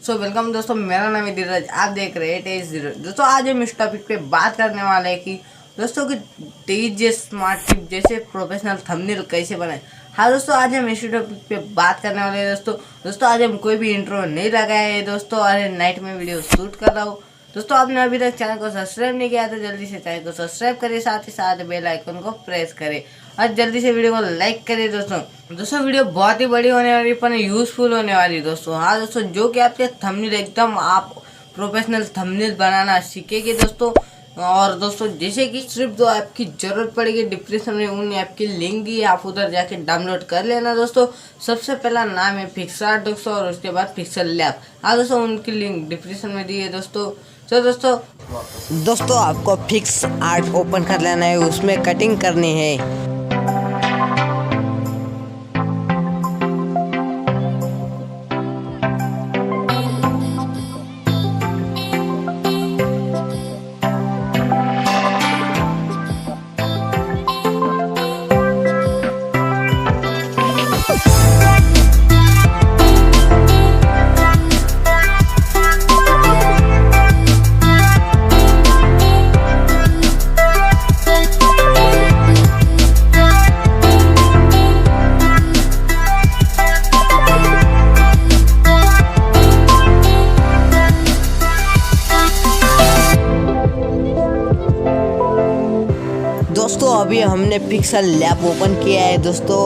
So welcome दोस्तों, मेरा नाम है धीरज। आप देख रहे हैं टेज धीरज। दोस्तों आज हम इस टॉपिक पे बात करने वाले हैं कि दोस्तों कि टीजे स्मार्ट टिप जैसे प्रोफेशनल थंबनेल कैसे बनाए। हाँ दोस्तों, आज हम इस टॉपिक पे बात करने वाले हैं। दोस्तों आज हम कोई भी इंट्रो नहीं लगाए हैं दोस्तों, और नाइट में वीडियो शूट कर रहा हूँ। दोस्तों आपने अभी तक चैनल को सब्सक्राइब नहीं किया तो जल्दी से चैनल को सब्सक्राइब करें, साथ ही साथ बेल आइकन को प्रेस करें और जल्दी से वीडियो को लाइक करें। दोस्तों वीडियो बहुत ही बड़ी होने वाली पर यूजफुल होने वाली दोस्तों। हाँ दोस्तों, जो कि आपके थंबनेल एकदम आप प्रोफेशनल थंबनेल बनाना सीखेंगे दोस्तों। और दोस्तों जैसे कि सिर्फ जो आपकी ज़रूरत पड़ेगी, डिस्क्रिप्शन में उन ऐप की लिंक दी है, आप उधर जाके डाउनलोड कर लेना दोस्तों। सबसे पहला नाम है पिक्सआर्ट दोस्तों, और उसके बाद पिक्सल लैब। हाँ दोस्तों, उनकी लिंक डिस्क्रिप्शन में दी है दोस्तों। तो दोस्तों आपको फिक्स आर्ट ओपन कर लेना है, उसमें कटिंग करनी है। दोस्तों अभी हमने पिक्सल लैब ओपन किया है दोस्तों।